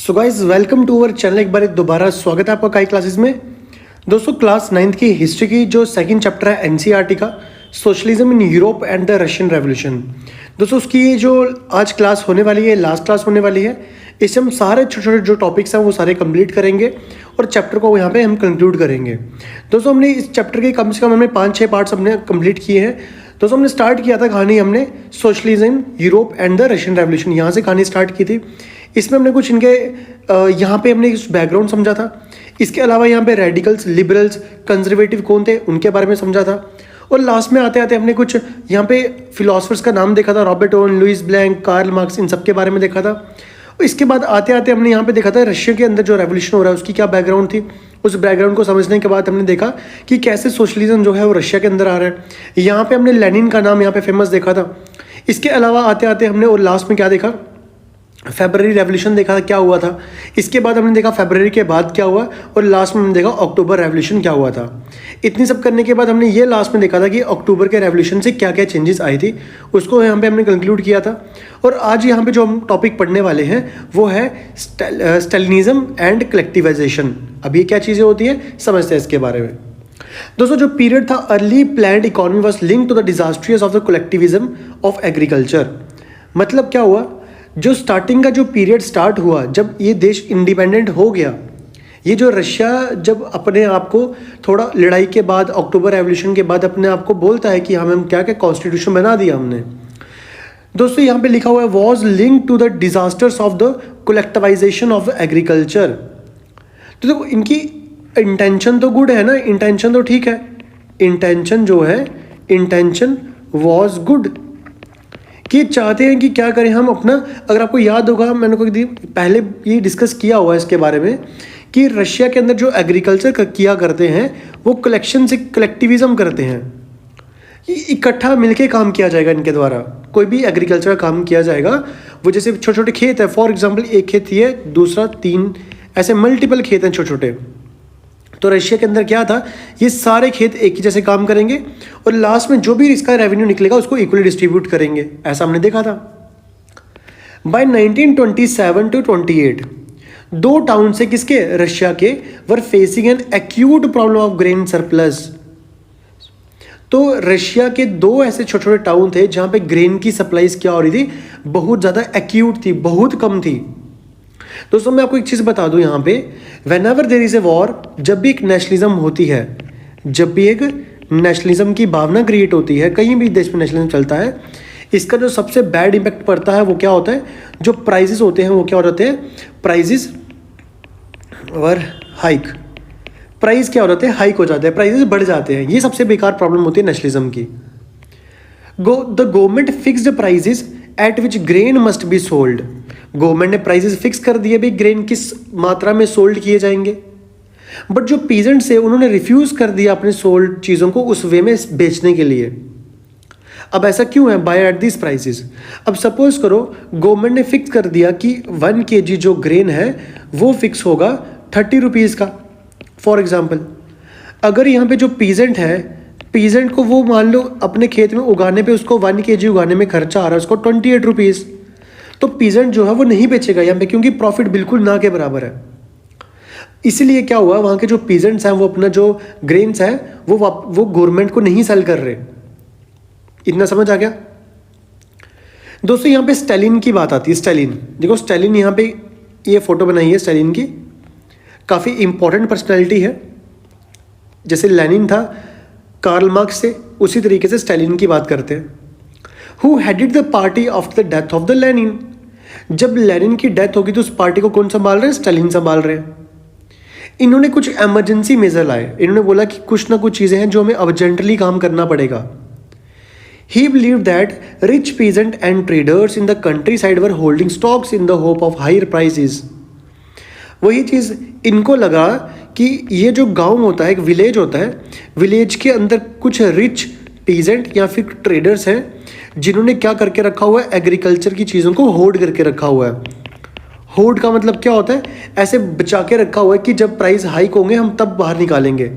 So guys welcome to our channel. एक बार दोबारा स्वागत है आपका काई क्लासेस में। दोस्तों क्लास 9th की हिस्ट्री की जो सेकंड चैप्टर है एनसीईआरटी का, socialism in Europe and the Russian revolution. दोस्तों उसकी ये जो आज क्लास होने वाली है, लास्ट क्लास होने वाली है, इससे हम सारे छोटे छोटे जो टॉपिक्स हैं वो सारे कंप्लीट करेंगे और चैप्टर को यहाँ पे हम कंक्लूड करेंगे। दोस्तों हमने इस चैप्टर के कम से कम हमने 5-6 पार्ट्स हमने कंप्लीट किए हैं। दोस्तों हमने स्टार्ट किया था कहानी, हमने socialism Europe and the Russian revolution, यहाँ से कहानी स्टार्ट की थी। इसमें हमने कुछ इनके यहाँ पे हमने बैकग्राउंड समझा था। इसके अलावा यहाँ पे रेडिकल्स, लिबरल्स, कंजर्वेटिव कौन थे उनके बारे में समझा था। और लास्ट में आते आते हमने कुछ यहाँ पे फिलोसफर्स का नाम देखा था, Robert Owen, Louis Blanc, Karl Marx, इन सब के बारे में देखा था। और इसके बाद आते आते हमने यहाँ पे देखा था रशिया के अंदर जो रेवोल्यूशन हो रहा है उसकी क्या बैकग्राउंड थी। उस बैकग्राउंड को समझने के बाद हमने देखा कि कैसे सोशलिज्म जो है वो रशिया के अंदर आ रहा है। यहाँ पे हमने लेनिन का नाम यहाँ पे फेमस देखा था। इसके अलावा आते आते हमने और लास्ट में क्या देखा, फरवरी रेवोल्यूशन देखा क्या हुआ था। इसके बाद हमने देखा फरवरी के बाद क्या हुआ और लास्ट में हमने देखा अक्टूबर रेवोल्यूशन क्या हुआ था। इतनी सब करने के बाद हमने ये लास्ट में देखा था कि अक्टूबर के रेवोल्यूशन से क्या क्या चेंजेस आई थी, उसको यहाँ पे हमने कंक्लूड किया था। और आज यहाँ पे जो हम टॉपिक पढ़ने वाले हैं वो है स्टालिनिज्म एंड कलेक्टिवाइजेशन। अब ये क्या चीज़ें होती हैं समझते हैं इसके बारे में। दोस्तों जो पीरियड था early planned economy was linked to the disastrous of the collectivism of agriculture. मतलब क्या हुआ, जो स्टार्टिंग का जो पीरियड स्टार्ट हुआ जब ये देश इंडिपेंडेंट हो गया, ये जो रशिया जब अपने आप को थोड़ा लड़ाई के बाद, अक्टूबर रेवोल्यूशन के बाद अपने आप को बोलता है कि हम क्या क्या कॉन्स्टिट्यूशन बना दिया हमने। दोस्तों यहाँ पे लिखा हुआ है was link to the disasters of the collectivisation of agriculture. तो देखो इनकी इंटेंशन तो गुड है ना, इंटेंशन तो ठीक है, इंटेंशन जो है, इंटेंशन वॉज गुड कि चाहते हैं कि क्या करें हम अपना। अगर आपको याद होगा मैंने कोई दिन पहले ये डिस्कस किया हुआ है इसके बारे में कि रशिया के अंदर जो एग्रीकल्चर किया करते हैं वो कलेक्शन से कलेक्टिविज्म करते हैं, इकट्ठा मिलके काम किया जाएगा इनके द्वारा। कोई भी एग्रीकल्चर का काम किया जाएगा, वो जैसे छोटे छोटे खेत है, फॉर एग्जाम्पल एक खेत ये है, दूसरा 3, ऐसे मल्टीपल खेत हैं छोटे छोटे। तो रशिया के अंदर क्या था, ये सारे खेत एक ही जैसे काम करेंगे और लास्ट में जो भी इसका रेवेन्यू निकलेगा उसको इक्वली डिस्ट्रीब्यूट करेंगे, ऐसा हमने देखा था। बाय 1927 टू 28 दो टाउन से किसके, रशिया के, were facing an acute problem of grain surplus. तो रशिया के दो ऐसे छोटे छोटे टाउन थे जहां पे ग्रेन की सप्लाईज क्या हो रही थी, बहुत ज़्यादा एक्यूट थी, बहुत कम थी। दोस्तों मैं आपको एक चीज़ बता दूं यहाँ पे, when ever there is a war, जब भी एक नेशनलिज्म होती है, जब भी एक नेशनलिज्म की भावना क्रिएट होती है, कहीं भी देश में नेशनलिज्म चलता है, इसका जो सबसे बैड इम्पैक्ट पड़ता है वो क्या होता है, जो प्राइजेस होते हैं वो क्या हो जाते हैं, प्राइजेस वर हाइक। प्राइस क्या हो जाते हैं, हाइक हो जाते हैं, प्राइजेस बढ़ जाते हैं। ये सबसे बेकार प्रॉब्लम होती है नेशनलिज्म की। The government fixed prices at which grain must be sold. Government ने प्राइसेस फिक्स कर दिए भाई ग्रेन किस मात्रा में सोल्ड किए जाएंगे, बट जो पीजेंट्स है उन्होंने रिफ्यूज कर दिया अपने सोल्ड चीज़ों को उस वे में बेचने के लिए। अब ऐसा क्यों है, बाय एट दिस प्राइसेस। अब सपोज करो गवर्नमेंट ने फिक्स कर दिया कि 1 kg जो ग्रेन है वो फिक्स होगा 30 रुपीज़ का, फॉर एग्जाम्पल। अगर यहाँ पे जो पीजेंट है, पीजेंट को वो मान लो अपने खेत में उगाने पे उसको 1 kg उगाने में खर्चा आ रहा है उसको 28 रुपीज़, तो पीजेंट जो है वो नहीं बेचेगा यहाँ पे, क्योंकि प्रॉफिट बिल्कुल ना के बराबर है। इसीलिए क्या हुआ, वहाँ के जो पीजेंट्स हैं वो अपना जो ग्रेन्स है वो गवर्नमेंट को नहीं सेल कर रहे। इतना समझ आ गया। दोस्तों यहाँ पे स्टालिन की बात आती है। स्टालिन देखो, स्टालिन यहाँ पे ये फोटो बनाई है स्टालिन की, काफ़ी इंपॉर्टेंट पर्सनैलिटी है। जैसे लेनिन था कार्ल मार्क्स से, उसी तरीके से स्टालिन की बात करते हैं। Who headed the party after the death of the Lenin. जब लेनिन की डेथ होगी तो उस पार्टी को कौन संभाल रहे हैं, स्टालिन संभाल रहे हैं। इन्होंने कुछ एमरजेंसी मेजर लाए। इन्होंने बोला कि कुछ ना कुछ चीज़ें हैं जो हमें अर्जेंटली काम करना पड़ेगा। He believe that rich peasant and traders in the countryside were holding stocks in the hope of higher prices. वही चीज़ इनको लगा कि ये जो गांव होता है, एक विलेज होता है, विलेज के अंदर कुछ रिच पीजेंट या फिर ट्रेडर्स हैं जिन्होंने क्या करके रखा हुआ है, एग्रीकल्चर की चीज़ों को होल्ड करके रखा हुआ है। होल्ड का मतलब क्या होता है, ऐसे बचा के रखा हुआ है कि जब प्राइस हाइक होंगे हम तब बाहर निकालेंगे।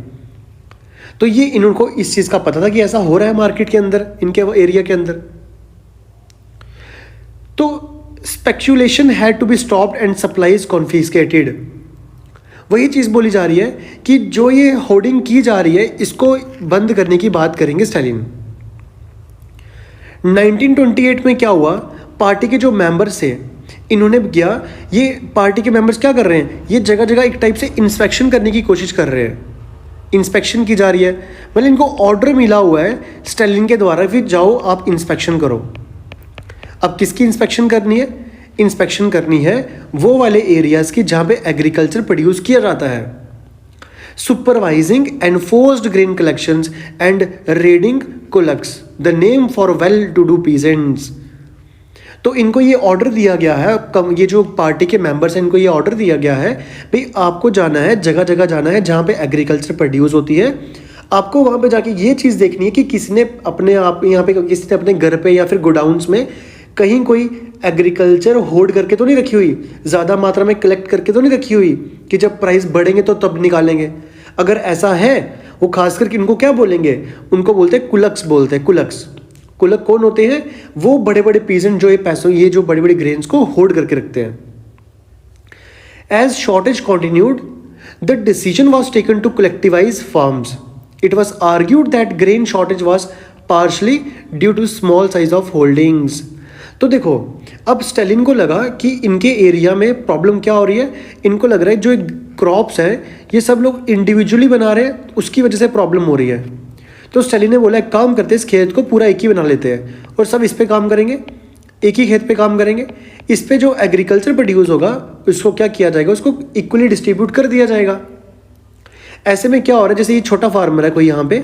तो ये इनको इस चीज़ का पता था कि ऐसा हो रहा है मार्केट के अंदर, इनके एरिया के अंदर। तो speculation had to be stopped and supplies confiscated. वही चीज़ बोली जा रही है कि जो ये होर्डिंग की जा रही है इसको बंद करने की बात करेंगे स्टालिन। 1928 में क्या हुआ, पार्टी के जो मेंबर्स थे इन्होंने किया, ये पार्टी के मेंबर्स क्या कर रहे हैं, ये जगह जगह एक टाइप से इंस्पेक्शन करने की कोशिश कर रहे हैं। इंस्पेक्शन की जा रही है, मतलब इनको ऑर्डर मिला हुआ है स्टालिन के द्वारा, फिर जाओ आप इंस्पेक्शन करो। अब किसकी इंस्पेक्शन करनी है, इंस्पेक्शन करनी है वो वाले एरियाज़ की जहाँ पे एग्रीकल्चर प्रोड्यूस किया जाता है। Supervising enforced grain collections and raiding kulaks, the name for well to do peasants. तो इनको ये ऑर्डर दिया गया है, ये जो पार्टी के मेंबर्स हैं इनको ये ऑर्डर दिया गया है भाई आपको जाना है, जगह जगह जाना है जहाँ पे एग्रीकल्चर प्रोड्यूस होती है, आपको वहाँ पे जाके ये चीज़ देखनी है कि किसने अपने आप यहाँ पे किसी ने अपने घर पे या फिर गोडाउन्स में कहीं कोई एग्रीकल्चर होल्ड करके तो नहीं रखी हुई, ज़्यादा मात्रा में कलेक्ट करके तो नहीं रखी हुई कि जब प्राइस बढ़ेंगे तो तब निकालेंगे। अगर ऐसा है, वो खास करके इनको क्या बोलेंगे, उनको बोलते हैं कुलक्स, बोलते हैं कुलक्स। कुलक कौन होते हैं, वो बड़े बड़े पीजेंट जो ये जो बड़े बड़े ग्रेन्स को होल्ड करके रखते हैं। As shortage continued the decision was taken to collectivize farms. It was argued that grain shortage was partly due to small size of holdings. तो देखो, अब स्टालिन को लगा कि इनके एरिया में प्रॉब्लम क्या हो रही है, इनको लग रहा है जो क्रॉप्स हैं ये सब लोग इंडिविजुअली बना रहे हैं, उसकी वजह से प्रॉब्लम हो रही है। तो स्टालिन ने बोला एक काम करते हैं, इस खेत को पूरा एक ही बना लेते हैं और सब इस पे काम करेंगे, एक ही खेत पे काम करेंगे। इस पे जो एग्रीकल्चर प्रोड्यूस होगा उसको क्या किया जाएगा, उसको इक्वली डिस्ट्रीब्यूट कर दिया जाएगा। ऐसे में क्या हो रहा है, जैसे ये छोटा फार्मर है कोई यहाँ पे,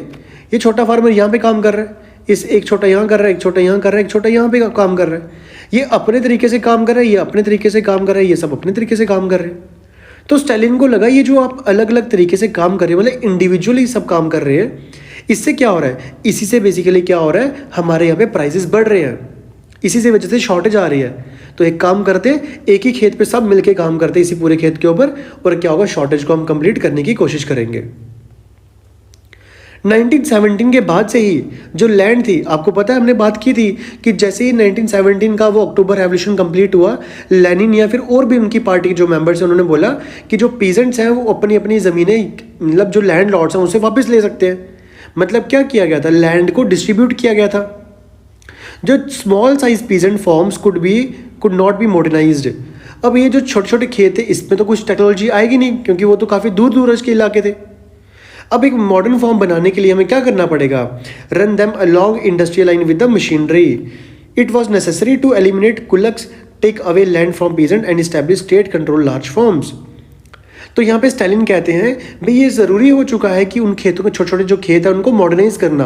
ये छोटा फार्मर यहाँ पे काम कर रहा है, इस एक छोटा यहाँ कर रहा है, एक छोटा यहाँ कर रहा है, एक छोटा यहाँ पे काम कर रहा है, ये अपने तरीके से काम कर रहा है, ये अपने तरीके से काम कर रहा है, ये सब अपने तरीके से काम कर रहे हैं। तो स्टालिन को लगा ये जो आप अलग अलग तरीके से काम कर रहे हैं, मतलब इंडिविजुअली सब काम कर रहे हैं, इससे क्या हो रहा है, इसी से बेसिकली क्या हो रहा है, हमारे यहाँ पे प्राइसेस बढ़ रहे हैं, इसी से वजह से शॉर्टेज आ रही है। तो एक काम करते हैं, एक ही खेत पे सब मिलके काम करते हैं इसी पूरे खेत के ऊपर, और क्या होगा, शॉर्टेज को हम कंप्लीट करने की कोशिश करेंगे। 1917 के बाद से ही जो लैंड थी, आपको पता है हमने बात की थी कि जैसे ही 1917 का वो अक्टूबर रेवोल्यूशन कंप्लीट हुआ, लेनिन या फिर और भी उनकी पार्टी के जो मेंबर्स हैं उन्होंने बोला कि जो पीजेंट्स हैं वो अपनी अपनी ज़मीनें, मतलब जो लैंड लॉर्ड्स हैं उनसे वापस ले सकते हैं। मतलब क्या किया गया था, लैंड को डिस्ट्रीब्यूट किया गया था। जो small size peasant forms could not be modernised. अब ये जो छोटे छोटे खेत थे इसमें तो कुछ टेक्नोलॉजी आएगी नहीं, क्योंकि वो तो काफ़ी दूर दूरज के इलाके थे। अब एक मॉडर्न फॉर्म बनाने के लिए हमें क्या करना पड़ेगा, run them along industrial line with the machinery. It was necessary to eliminate kulaks, take away land from peasant and establish state control large farms. तो यहाँ पे स्टालिन कहते हैं भाई ये ज़रूरी हो चुका है कि उन खेतों के छोटे छोटे जो खेत है उनको मॉडर्नाइज करना,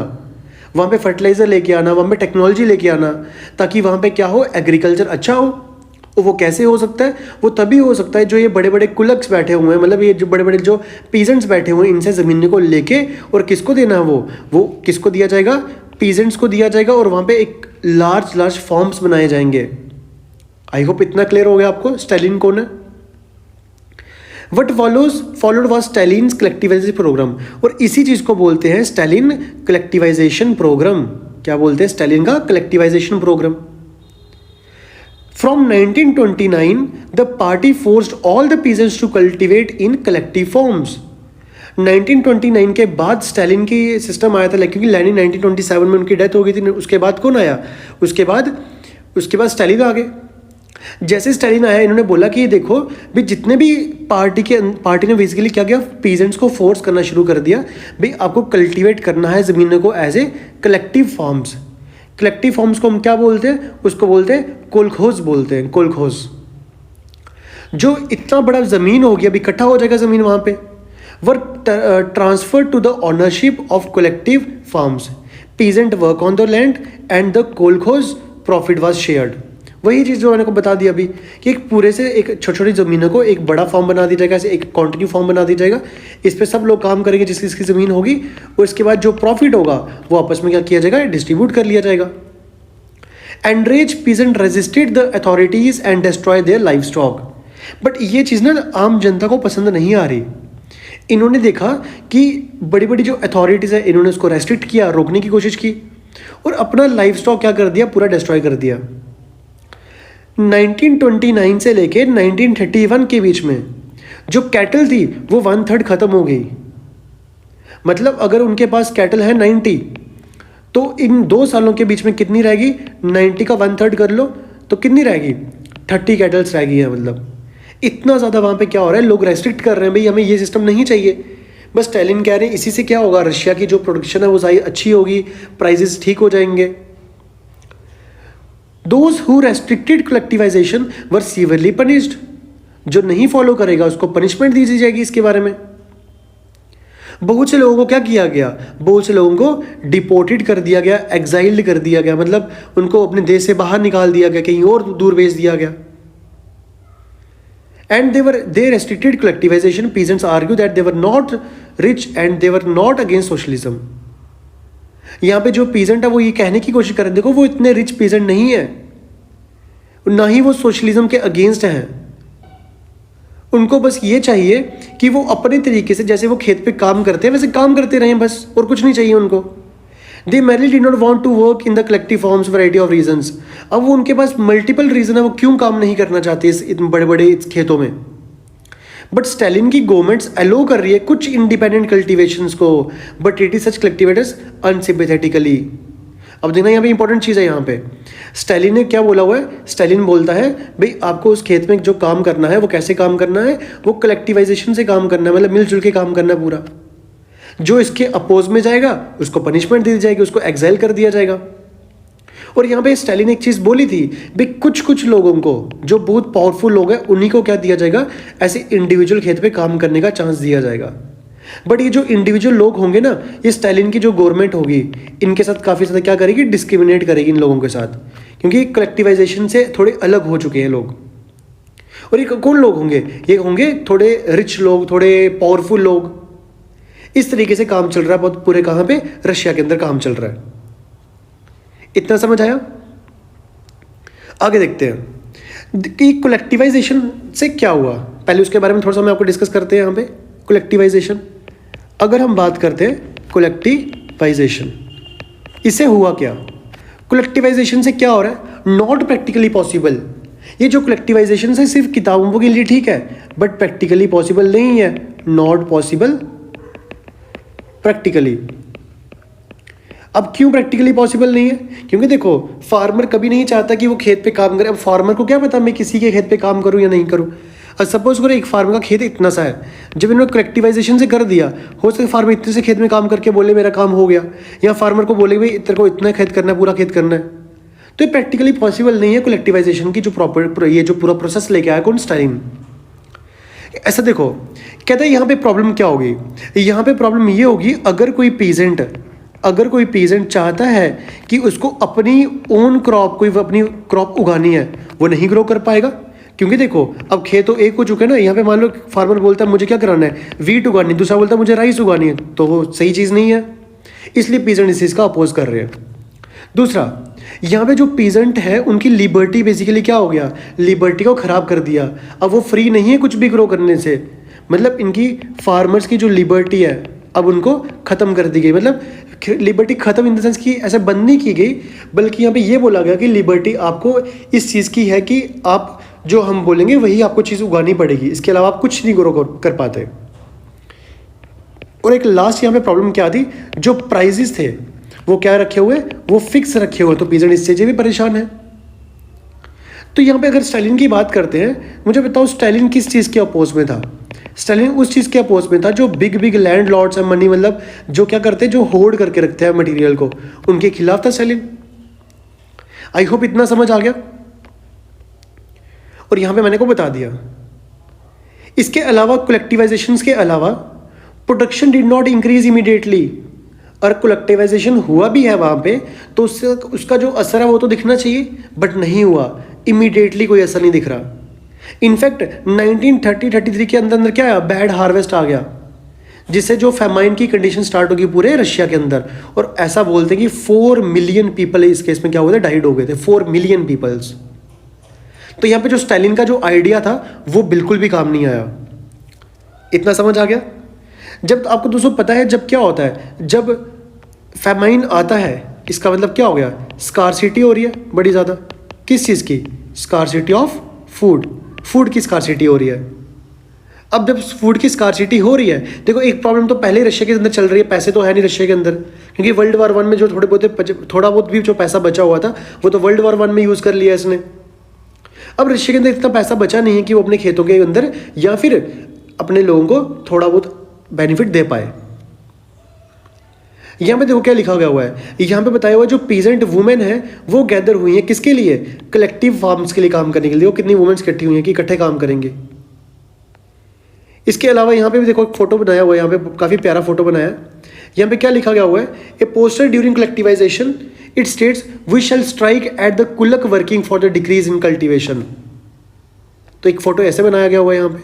वहाँ पे फर्टिलाइज़र लेके आना, वहाँ पे टेक्नोलॉजी लेके आना, ताकि वहाँ पे क्या हो, एग्रीकल्चर अच्छा हो। और वो कैसे हो सकता है, वो तभी हो सकता है जो ये बड़े बड़े कुलक्स बैठे हुए हैं, मतलब ये जो बड़े बड़े जो पीजेंट्स बैठे हुए हैं, इनसे ज़मीन को लेके और किसको देना है, वो किसको दिया जाएगा, पीजेंट्स को दिया जाएगा, और वहाँ पे एक लार्ज फॉर्म्स बनाए जाएंगे। आई होप इतना क्लियर हो गया आपको स्टालिन कौन है। What followed was Stalin's collectivization program, और इसी चीज़ को बोलते हैं स्टालिन कलेक्टिवाइजेशन प्रोग्राम। क्या बोलते हैं, स्टालिन का collectivisation programme. From 1929, the party forced all the peasants to cultivate in collective forms. 1929 के बाद स्टालिन की सिस्टम आया था, क्योंकि लेनिन 1927 में उनकी डेथ हो गई थी। उसके बाद कौन आया, उसके बाद स्टालिन आ गए। जैसे स्टालिन आया, इन्होंने बोला कि देखो भाई जितने भी पार्टी ने बेसिकली क्या किया, पीजेंट्स को फोर्स करना शुरू कर दिया, भाई आपको कल्टीवेट करना है ज़मीनों को as a collective farms. Collective farms को हम क्या बोलते हैं, उसको बोलते हैं कोलखोज, बोलते हैं कोलखोज। जो इतना बड़ा ज़मीन हो गया, अभी इकट्ठा हो जाएगा ज़मीन वहाँ पे, were transfer to the ownership of collective farms, peasant work on the land and the kolkhoz profit was shared. वही चीज़ जो मैंने को बता दी अभी कि एक पूरे से एक छोटी छोटी ज़मीनों को एक बड़ा फॉर्म बना दिया जाएगा, ऐसे एक कॉन्टिन्यू फॉर्म बना दिया जाएगा। इस पर सब लोग काम करेंगे जिसकी जिसकी ज़मीन होगी, और इसके बाद जो प्रॉफिट होगा वो आपस में क्या किया जाएगा, डिस्ट्रीब्यूट कर लिया जाएगा। Enraged peasant resisted the authorities and destroy their livestock. But ये चीज़ ना आम जनता को पसंद नहीं आ रही। इन्होंने देखा कि बड़ी बड़ी जो अथॉरिटीज़ है इन्होंने उसको रेस्ट्रिक्ट किया, रोकने की कोशिश की, और अपना लाइफ स्टॉक क्या कर दिया, पूरा डिस्ट्रॉय कर दिया। 1929 से लेके 1931 के बीच में जो कैटल थी वो 1/3 खत्म हो गई। मतलब अगर उनके पास कैटल है 90, तो इन 2 सालों के बीच में कितनी रहेगी? 90 का 1/3 कर लो तो कितनी रहेगी? 30 कैटल्स रह गई है। मतलब इतना ज़्यादा वहाँ पे क्या हो रहा है, लोग रेस्ट्रिक्ट कर रहे हैं, भाई हमें ये सिस्टम नहीं चाहिए। बस स्टालिन कह रहे हैं इसी से क्या होगा, रशिया की जो प्रोडक्शन है वो अच्छी होगी, प्राइजेस ठीक हो जाएंगे। Those who restricted collectivization were severely punished. जो नहीं फॉलो करेगा उसको पनिशमेंट दी जाएगी। इसके बारे में बहुत से लोगों को क्या किया गया, बहुत से लोगों को डिपोर्टेड कर दिया गया, एग्जाइल्ड कर दिया गया, मतलब उनको अपने देश से बाहर निकाल दिया गया, कहीं और दूर भेज दिया गया। And they restricted collectivization. Peasants argue that they were not rich and they were not against socialism. यहाँ पे जो पीजेंट है वो ये कहने की कोशिश कर रहे हैं, देखो वो इतने रिच पीजेंट नहीं है, ना ही वो सोशलिज्म के अगेंस्ट हैं। उनको बस ये चाहिए कि वो अपने तरीके से, जैसे वो खेत पे काम करते हैं वैसे काम करते रहें बस, और कुछ नहीं चाहिए उनको। दे merely did not want to work in the collective forms variety of reasons. अब वो उनके पास मल्टीपल रीजन है वो क्यों काम नहीं करना चाहते इस बड़े बड़े खेतों में। बट स्टालिन की गवर्नमेंट्स अलो कर रही है कुछ इंडिपेंडेंट कल्टिवेशंस को, but it is such cultivators unsympathetically. अब देखना यहाँ पे इंपॉर्टेंट चीज़ है, यहाँ पे स्टालिन ने क्या बोला हुआ है, स्टालिन बोलता है भाई आपको उस खेत में जो काम करना है वो कैसे काम करना है, वो कलेक्टिवाइजेशन से काम करना है, मतलब मिलजुल के काम करना है पूरा। जो इसके अपोज में जाएगा उसको पनिशमेंट दी जाएगी, उसको एग्जाइल कर दिया जाएगा। और यहाँ पे स्टालिन एक चीज़ बोली थी भाई कुछ लोगों को, जो बहुत पावरफुल लोग हैं उन्हीं को क्या दिया जाएगा, ऐसे इंडिविजुअल खेत पे काम करने का चांस दिया जाएगा। बट ये जो इंडिविजुअल लोग होंगे ना, ये स्टालिन की जो गवर्नमेंट होगी इनके साथ काफ़ी ज़्यादा क्या करेगी, डिस्क्रिमिनेट करेगी इन लोगों के साथ, क्योंकि कलेक्टिवाइजेशन से थोड़े अलग हो चुके हैं लोग। और ये कौन लोग होंगे, ये होंगे थोड़े रिच लोग, थोड़े पावरफुल लोग। इस तरीके से काम चल रहा है बहुत पूरे, कहाँ पे, रशिया के अंदर काम चल रहा है। इतना समझ आया? आगे देखते हैं कि कलेक्टिवाइजेशन से क्या हुआ। पहले उसके बारे में थोड़ा सा मैं आपको डिस्कस करते हैं यहाँ पे। कलेक्टिवाइजेशन, अगर हम बात करते हैं कलेक्टिवाइजेशन, इससे हुआ क्या, कलेक्टिवाइजेशन से क्या हो रहा है, नॉट प्रैक्टिकली पॉसिबल। ये जो कलेक्टिवाइजेशन है सिर्फ किताबों के लिए ठीक है, बट प्रैक्टिकली पॉसिबल नहीं है, नॉट पॉसिबल प्रैक्टिकली। अब क्यों प्रैक्टिकली पॉसिबल नहीं है, क्योंकि देखो फार्मर कभी नहीं चाहता कि वो खेत पे काम करे। अब फार्मर को क्या पता मैं किसी के खेत पे काम करूं या नहीं करूं। अब सपोज करो एक फार्मर का खेत इतना सा है, जब इन्होंने कलेक्टिवाइजेशन से कर दिया, हो सकता है फार्मर इतने से खेत में काम करके बोले मेरा काम हो गया, या फार्मर को बोले भाई तेरे को इतना खेत करना है, पूरा खेत करना है। तो ये प्रैक्टिकली पॉसिबल नहीं है कलेक्टिवाइजेशन की जो प्रॉपर ये जो पूरा प्रोसेस लेके आया कौन, स्टालिन। ऐसा देखो कहते हैं यहाँ पे प्रॉब्लम क्या होगी, यहाँ पे प्रॉब्लम ये होगी अगर कोई पीजेंट चाहता है कि उसको अपनी ओन क्रॉप, कोई अपनी क्रॉप उगानी है, वो नहीं ग्रो कर पाएगा। क्योंकि देखो अब खेत तो एक हो चुके हैं ना, यहाँ पे मान लो फार्मर बोलता है मुझे क्या कराना है, वीट उगानी, दूसरा बोलता है मुझे राइस उगानी है, तो वो सही चीज़ नहीं है, इसलिए पीजेंट इस चीज़ का अपोज कर रहे हैं। दूसरा, यहाँ पे जो पीजेंट है उनकी लिबर्टी बेसिकली क्या हो गया, लिबर्टी को ख़राब कर दिया। अब वो फ्री नहीं है कुछ भी ग्रो करने से, मतलब इनकी फार्मर्स की जो लिबर्टी है अब उनको ख़त्म कर दी गई। मतलब लिबर्टी ख़त्म इन द सेंस कि ऐसे बंद नहीं की गई, बल्कि यहाँ पे ये बोला गया कि लिबर्टी आपको इस चीज़ की है कि आप जो हम बोलेंगे वही आपको चीज़ उगानी पड़ेगी, इसके अलावा आप कुछ नहीं ग्रो कर पाते। और एक लास्ट यहाँ पे प्रॉब्लम क्या थी, जो प्राइजेस थे वो क्या रखे हुए, वो फिक्स रखे हुए, तो पीजेंट इससे भी परेशान है। तो यहाँ पे अगर स्टालिन की बात करते हैं, मुझे बताओ स्टालिन किस चीज़ के अपोज में था। स्टालिन उस चीज़ के अपोज में था जो बिग लैंड लॉर्ड्स हैं, मनी मतलब जो क्या करते हैं, जो होल्ड करके रखते हैं मटेरियल को, उनके खिलाफ था स्टालिन। आई होप इतना समझ आ गया। और यहाँ पे मैंने को बता दिया, इसके अलावा कलेक्टिवाइजेशन के अलावा production did not increase immediately. और कलेक्टिवाइजेशन हुआ भी है वहाँ पे, तो उसका जो असर है वो तो दिखना चाहिए, बट नहीं हुआ, इमीडिएटली कोई असर नहीं दिख रहा। इनफैक्ट 1933 के अंदर क्या आया, बैड हार्वेस्ट आ गया, जिससे जो फेमाइन की कंडीशन स्टार्ट होगी पूरे रशिया के अंदर। और ऐसा बोलते हैं कि 4 मिलियन पीपल इस केस में क्या हुए थे, डाइड हो गए थे, 4 मिलियन पीपल्स। तो यहाँ पे जो स्टालिन का जो आइडिया था वो बिल्कुल भी काम नहीं आया। इतना समझ आ गया। जब आपको दोस्तों पता है जब क्या होता है, जब फेमाइन आता है, इसका मतलब क्या हो गया, स्कार्सिटी हो रही है बड़ी ज़्यादा, किस चीज़ की, स्कार्सिटी ऑफ फूड, फूड की स्कार्सिटी हो रही है। अब जब फूड की स्कार्सिटी हो रही है, देखो एक प्रॉब्लम तो पहले ही रशिया के अंदर चल रही है, पैसे तो है नहीं रशिया के अंदर, क्योंकि वर्ल्ड वार वन में जो थोड़ा बहुत भी जो पैसा बचा हुआ था वो तो वर्ल्ड वार वन में यूज़ कर लिया इसने। अब रशिया के अंदर इतना पैसा बचा नहीं है कि वो अपने खेतों के अंदर या फिर अपने लोगों को थोड़ा बहुत बेनिफिट दे पाए। यहाँ पे देखो क्या लिखा गया हुआ है, यहाँ पे बताया हुआ है जो पीजेंट वुमेन है वो गैदर हुई है किसके लिए, कलेक्टिव फार्म्स के लिए काम करने के लिए। वो कितनी वुमेन्स इकट्ठी हुई हैं कि इकट्ठे काम करेंगे। इसके अलावा यहाँ पे भी देखो एक फोटो बनाया हुआ है, यहाँ पे काफ़ी प्यारा फोटो बनाया है। यहाँ पे क्या लिखा गया हुआ है, a poster during collectivization it states we shall strike at the kulak working for the decrease in cultivation. तो एक फोटो ऐसे बनाया गया हुआ है यहाँ पे।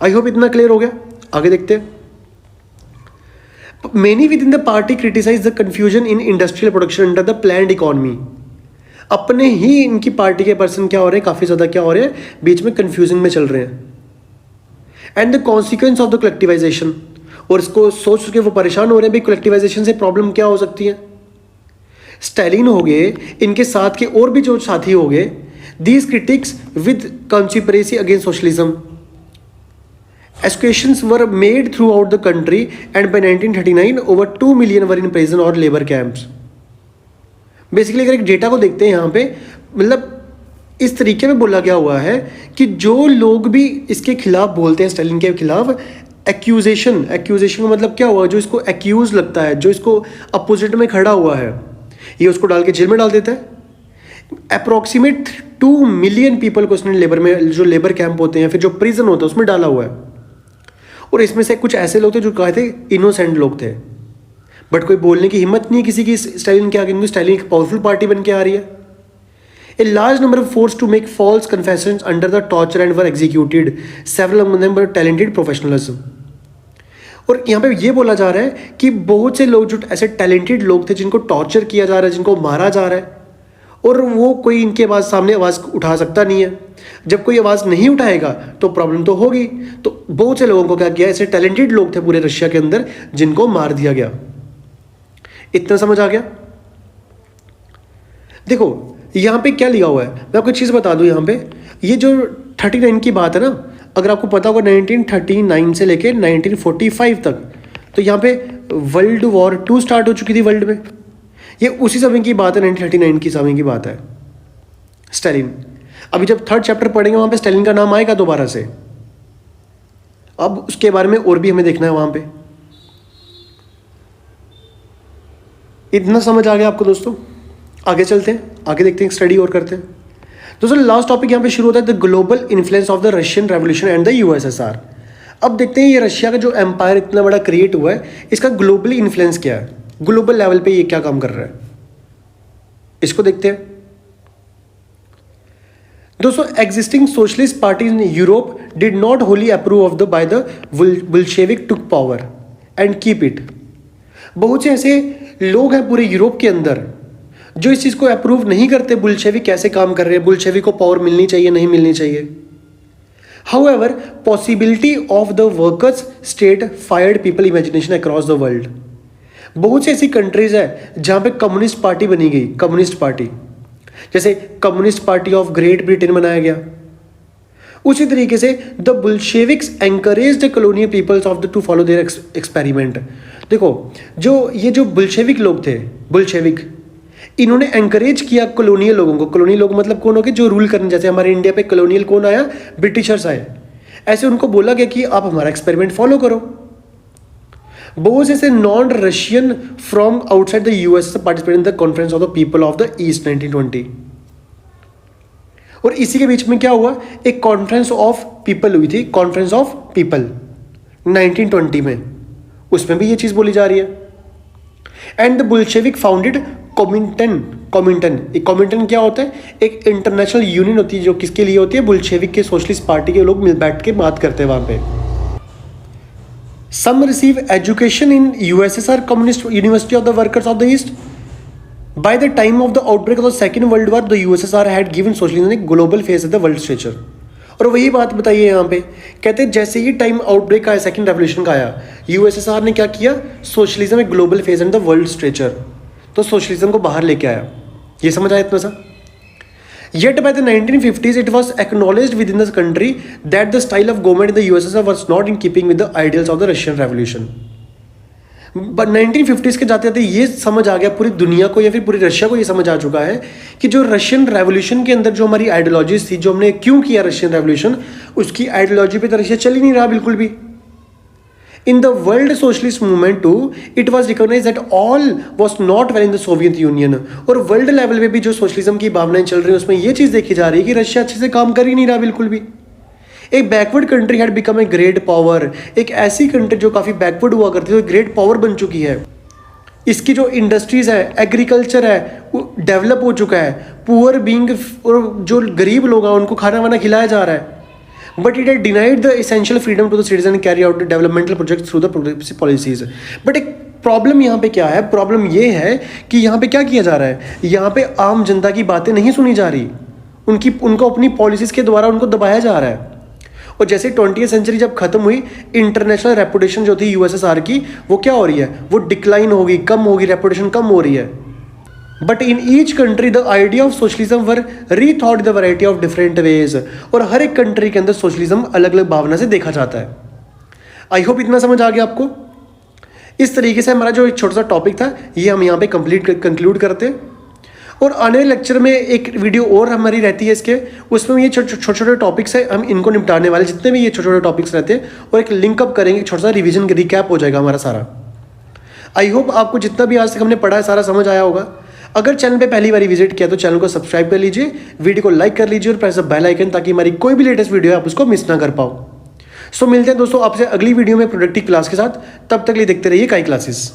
आई होप इतना क्लियर हो गया, आगे देखते हैं। Many within the party criticize the confusion in industrial production under the planned economy. अपने ही इनकी पार्टी के पर्सन क्या हो रहे हैं, काफ़ी ज़्यादा क्या हो रहे हैं, बीच में कंफ्यूजिंग में चल रहे हैं। And the consequence of the collectivisation, और इसको सोच के वो परेशान हो रहे हैं भाई कलेक्टिवाइजेशन से प्रॉब्लम क्या हो सकती है। स्टालिन हो गए, इनके साथ के और भी जो साथी हो गए, these critics with conspiracy against socialism. Executions were made throughout the country and by 1939 over 2 million were in prison or labor camps. Basically अगर एक डेटा को देखते हैं यहाँ पे, मतलब इस तरीके में बोला गया हुआ है कि जो लोग भी इसके खिलाफ बोलते हैं, स्टालिन के खिलाफ, एक्यूजेशन का मतलब क्या हुआ, जो इसको एक्यूज लगता है, जो इसको अपोजिट में खड़ा हुआ है, ये उसको डाल के जेल में डाल देता है। अप्रोक्सीमेट 2 मिलियन पीपल को उसने लेबर में, जो लेबर कैंप होते हैं फिर जो प्रिजन होता है उसमें डाला हुआ है। और इसमें से कुछ ऐसे लोग थे जो कहे थे इनोसेंट लोग थे, बट कोई बोलने की हिम्मत नहीं किसी की स्टालिन के आगे, क्योंकि स्टालिन एक पावरफुल पार्टी बन के आ रही है। A large number of force to make false confessions under the torture and were executed, several among them were talented professionals. और यहाँ पे ये बोला जा रहा है कि बहुत से लोग जो ऐसे टैलेंटेड लोग थे जिनको टॉर्चर किया जा रहा है, जिनको मारा जा रहा है, और वो कोई इनके सामने आवाज़ उठा सकता नहीं है। जब कोई आवाज़ नहीं उठाएगा तो प्रॉब्लम तो होगी। तो बहुत से लोगों को क्या किया, ऐसे टैलेंटेड लोग थे पूरे रशिया के अंदर जिनको मार दिया गया। इतना समझ आ गया। देखो यहाँ पे क्या लिखा हुआ है, मैं आपको एक चीज़ बता दूं। यहाँ पे ये जो 39 की बात है ना, अगर आपको पता होगा 1939 से लेके 1945 तक, तो यहाँ पे वर्ल्ड वॉर 2 स्टार्ट हो चुकी थी वर्ल्ड में। ये उसी समय की बात है, 1939 की समय की बात है। स्टालिन, अभी जब 3rd चैप्टर पढ़ेंगे वहाँ पे स्टालिन का नाम आएगा दोबारा से। अब उसके बारे में और भी हमें देखना है वहाँ पे। इतना समझ आ गया आपको दोस्तों? आगे चलते हैं, आगे देखते हैं, स्टडी और करते हैं। दोस्तों लास्ट टॉपिक यहाँ पे शुरू होता है, the global influence of the Russian revolution and the USSR. अब देखते हैं ये रशिया का जो एम्पायर इतना बड़ा क्रिएट हुआ है, इसका ग्लोबली इन्फ्लुएंस क्या है, ग्लोबल लेवल पे ये क्या काम कर रहा है, इसको देखते हैं। दोस्तों existing socialist parties in Europe did not wholly approve of the by the Bolshevik took power and keep it. बहुत से ऐसे लोग हैं पूरे यूरोप के अंदर जो इस चीज़ को अप्रूव नहीं करते, बुल्शेविक कैसे काम कर रहे हैं, बुल्शेविक को पावर मिलनी चाहिए नहीं मिलनी चाहिए। However possibility of the workers state fired people imagination across the world. बहुत सी ऐसी कंट्रीज है जहां पे कम्युनिस्ट पार्टी बनी गई, कम्युनिस्ट पार्टी, जैसे communist party of Great Britain बनाया गया। उसी तरीके से the Bolsheviks encourage the colonial peoples of the to follow their experiment. देखो ये जो बुल्शेविक लोग थे, बुल्शेविक, इन्होंने एंकरेज किया कॉलोनियल लोगों को। कॉलोनियल लोग मतलब कौन हो गए, जो रूल करने, जैसे हमारे इंडिया पे कॉलोनियल कौन आया, ब्रिटिशर्स आए। ऐसे उनको बोला गया कि आप हमारा एक्सपेरिमेंट फॉलो करो। बहुत से ऐसे non Russian from outside the US participate in the conference of the people of the east 1920। और इसी के बीच में क्या हुआ, एक कॉन्फ्रेंस ऑफ पीपल हुई थी, कॉन्फ्रेंस ऑफ पीपल 1920 में, उसमें भी ये चीज बोली जा रही है। एंड द बुल्शेविक फाउंडेड कॉमिंटन क्या होता है, एक इंटरनेशनल यूनियन होती है जो किसके लिए होती है, बुल्शेविक के सोशलिस्ट पार्टी के लोग मिल बैठ के बात करते हैं वहां पे। Some receive education in USSR communist university of the workers of the east. By the time of the outbreak of the Second World War, the USSR had given socialism a global face at the world stature। और वही बात बताइए यहाँ पे, कहते हैं जैसे ही time outbreak का आया, सेकंड रेवोल्यूशन का आया, यूएसएसआर ने क्या किया, सोशलिज्म एक global face and the world stretcher, तो सोशलिज्म को बाहर लेके आया। ये समझ आया इतना सा? Yet by the 1950s, it was acknowledged within the country that the style of government in the USSR was not in keeping with the ideals of the Russian Revolution. But 1950s के जाते जाते ये समझ आ गया पूरी दुनिया को या फिर पूरी रशिया को ये समझ आ चुका है कि जो रशियन रेवोल्यूशन के अंदर जो हमारी आइडियोलॉजीज थी, जो हमने क्यों किया रशियन रेवोल्यूशन, उसकी आइडियोलॉजी पे तो रशिया चल ही नहीं रहा बिल्कुल भी. In the world socialist movement too, it was recognized that all was not well in the Soviet Union. और वर्ल्ड लेवल पे भी जो सोशलिज्म की भावनाएं चल रही है उसमें ये चीज़ देखी जा रही है कि रशिया अच्छे से काम कर ही नहीं रहा बिल्कुल भी. एक backward country had become a great power. एक ऐसी कंट्री जो काफ़ी बैकवर्ड हुआ करती थी, ग्रेट पावर बन चुकी है. इसकी जो इंडस्ट्रीज़ है, एग्रीकल्चर है, वो डेवलप हो चुका है. पुअर बीइंग और जो गरीब लोग हैं उनको खाना वाना खिलाया जा रहा है. But it had denied the essential freedom to the citizen and carry out the developmental projects through the progressive policies. But एक प्रॉब्लम यहाँ पे क्या है? प्रॉब्लम ये है कि यहाँ पे क्या किया जा रहा है? यहाँ पे आम जनता की बातें नहीं सुनी जा रही. उनको अपनी पॉलिसीज़ के द्वारा उनको दबाया जा रहा है. और जैसे 20वीं सेंचुरी जब खत्म हुई, इंटरनेशनल रेपुटेशन जो थी यूएसएसआर की, वो क्या हो रही है? वो डिक्लाइन होगी, कम होगी, रेपुटेशन कम हो रही है. But in each country the idea of socialism were rethought the variety of different ways. और हर एक कंट्री के अंदर सोशलिज्म अलग अलग भावना से देखा जाता है. आई होप इतना समझ आ गया आपको. इस तरीके से हमारा जो एक छोटा सा टॉपिक था ये हम यहाँ पे कंक्लूड करते हैं. और आने वाले लेक्चर में एक वीडियो और हमारी रहती है इसके, उसमें ये छोटे छोटे टॉपिक्स है, हम इनको निपटाने वाले जितने भी ये छोटे छोटे टॉपिक्स रहते हैं, और एक लिंकअप करेंगे, छोटा सा रिवीजन रिकैप हो जाएगा हमारा सारा. आई होप आपको जितना भी आज तक हमने पढ़ा है सारा समझ आया होगा. अगर चैनल पे पहली बार विजिट किया तो चैनल को सब्सक्राइब कर लीजिए, वीडियो को लाइक कर लीजिए और प्रेस द बेल आइकन, ताकि हमारी कोई भी लेटेस्ट वीडियो है आप उसको मिस ना कर पाओ. सो मिलते हैं दोस्तों आपसे अगली वीडियो में प्रोडक्टिव क्लास के साथ. तब तक लिए देखते रहिए काई क्लासेस.